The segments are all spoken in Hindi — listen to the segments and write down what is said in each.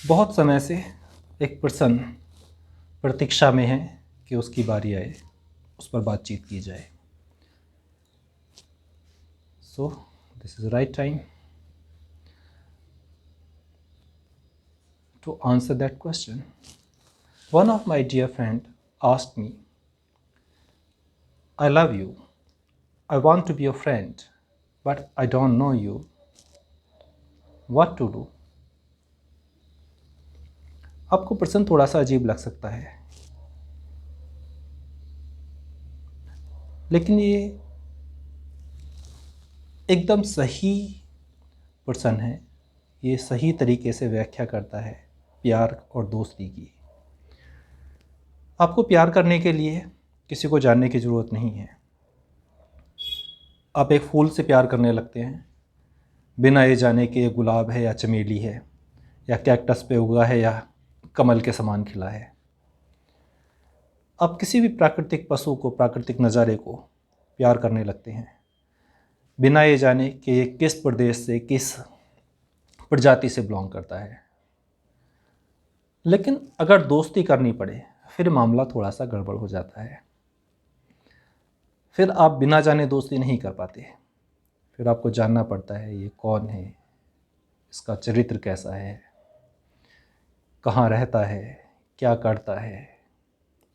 बहुत समय से एक पर्सन प्रतीक्षा में है कि उसकी बारी आए, उस पर बातचीत की जाए। So this is right time to answer that question. One of my dear friend asked me, I love you. I want to be your friend, but I don't know you. What to do? आपको प्रश्न थोड़ा सा अजीब लग सकता है, लेकिन ये एकदम सही प्रश्न है। ये सही तरीके से व्याख्या करता है प्यार और दोस्ती की। आपको प्यार करने के लिए किसी को जानने की ज़रूरत नहीं है। आप एक फूल से प्यार करने लगते हैं बिना ये जाने कि ये गुलाब है या चमेली है या कैक्टस पे उगा है या कमल के समान खिला है। आप किसी भी प्राकृतिक पशु को, प्राकृतिक नज़ारे को प्यार करने लगते हैं बिना ये जाने कि ये किस प्रदेश से, किस प्रजाति से बिलोंग करता है। लेकिन अगर दोस्ती करनी पड़े फिर मामला थोड़ा सा गड़बड़ हो जाता है। फिर आप बिना जाने दोस्ती नहीं कर पाते। फिर आपको जानना पड़ता है ये कौन है, इसका चरित्र कैसा है, कहाँ रहता है, क्या करता है,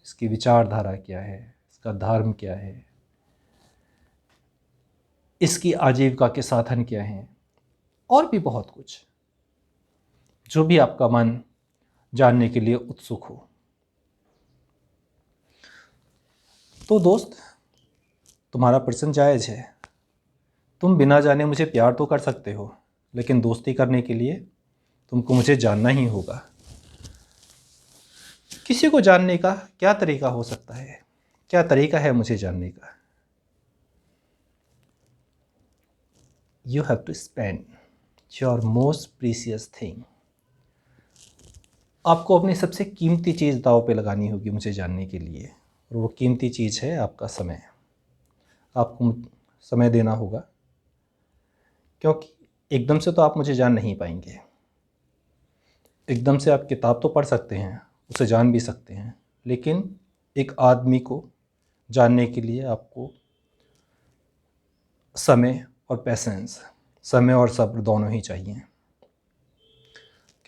इसकी विचारधारा क्या है, इसका धर्म क्या है, इसकी आजीविका के साधन क्या हैं, और भी बहुत कुछ जो भी आपका मन जानने के लिए उत्सुक हो। तो दोस्त, तुम्हारा प्रश्न जायज़ है। तुम बिना जाने मुझे प्यार तो कर सकते हो, लेकिन दोस्ती करने के लिए तुमको मुझे जानना ही होगा। किसी को जानने का क्या तरीका हो सकता है? क्या तरीका है मुझे जानने का? You have to spend your most precious thing. आपको अपनी सबसे कीमती चीज़ दांव पे लगानी होगी मुझे जानने के लिए, और वो कीमती चीज़ है आपका समय। आपको समय देना होगा, क्योंकि एकदम से तो आप मुझे जान नहीं पाएंगे। एकदम से आप किताब तो पढ़ सकते हैं, उसे जान भी सकते हैं, लेकिन एक आदमी को जानने के लिए आपको समय और पेशेंस, समय और सब्र दोनों ही चाहिए।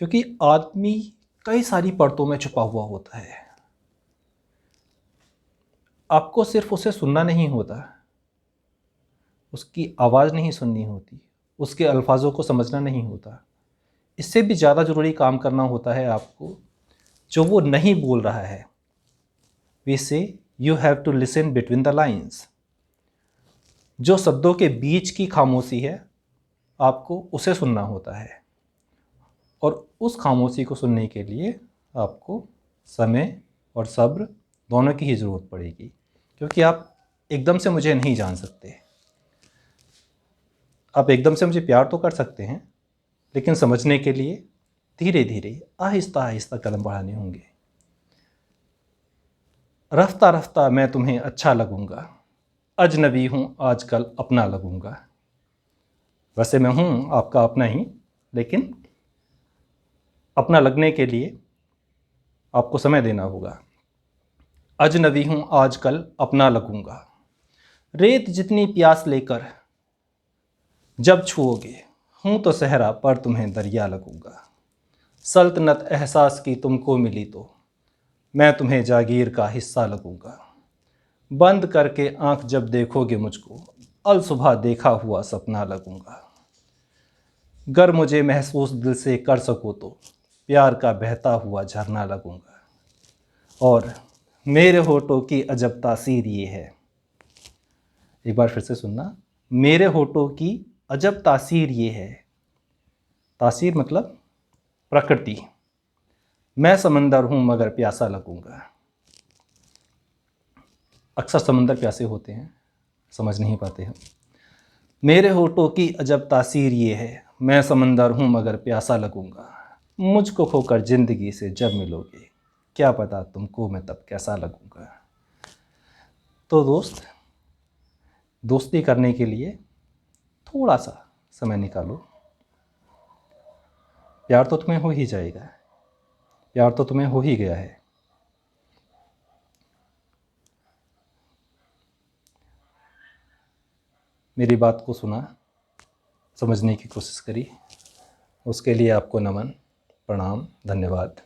क्योंकि आदमी कई सारी परतों में छुपा हुआ होता है। आपको सिर्फ उसे सुनना नहीं होता, उसकी आवाज़ नहीं सुननी होती, उसके अल्फाजों को समझना नहीं होता। इससे भी ज़्यादा ज़रूरी काम करना होता है आपको जो वो नहीं बोल रहा है। We say you have to listen between the lines. जो शब्दों के बीच की खामोशी है, आपको उसे सुनना होता है, और उस खामोशी को सुनने के लिए आपको समय और सब्र दोनों की ही ज़रूरत पड़ेगी। क्योंकि आप एकदम से मुझे नहीं जान सकते। आप एकदम से मुझे प्यार तो कर सकते हैं, लेकिन समझने के लिए धीरे धीरे, आहिस्ता आहिस्ता कदम बढ़ाने होंगे। रफ्ता रफ्ता मैं तुम्हें अच्छा लगूंगा, अजनबी हूँ आजकल अपना लगूंगा। वैसे मैं हूँ आपका अपना ही, लेकिन अपना लगने के लिए आपको समय देना होगा। अजनबी हूँ आजकल अपना लगूंगा, रेत जितनी प्यास लेकर जब छुओगे हूँ तो सहरा पर तुम्हें दरिया लगूंगा। सल्तनत एहसास की तुमको मिली तो मैं तुम्हें जागीर का हिस्सा लगूंगा। बंद करके आंख जब देखोगे मुझको अल सुबह देखा हुआ सपना लगूंगा। गर मुझे महसूस दिल से कर सको तो प्यार का बहता हुआ झरना लगूंगा। और मेरे होठों की अजब तासीर ये है, एक बार फिर से सुनना, मेरे होठों की अजब तासीर ये है। तासीर मतलब प्रकृति। मैं समंदर हूँ मगर प्यासा लगूंगा। अक्सर समंदर प्यासे होते हैं, समझ नहीं पाते हैं। मेरे होठों की अजब तासीर ये है, मैं समंदर हूँ मगर प्यासा लगूंगा। मुझको खोकर ज़िंदगी से जब मिलोगे क्या पता तुमको मैं तब कैसा लगूंगा। तो दोस्त, दोस्ती करने के लिए थोड़ा सा समय निकालो, प्यार तो तुम्हें हो ही जाएगा, प्यार तो तुम्हें हो ही गया है। मेरी बात को सुना, समझने की कोशिश करी, उसके लिए आपको नमन, प्रणाम, धन्यवाद।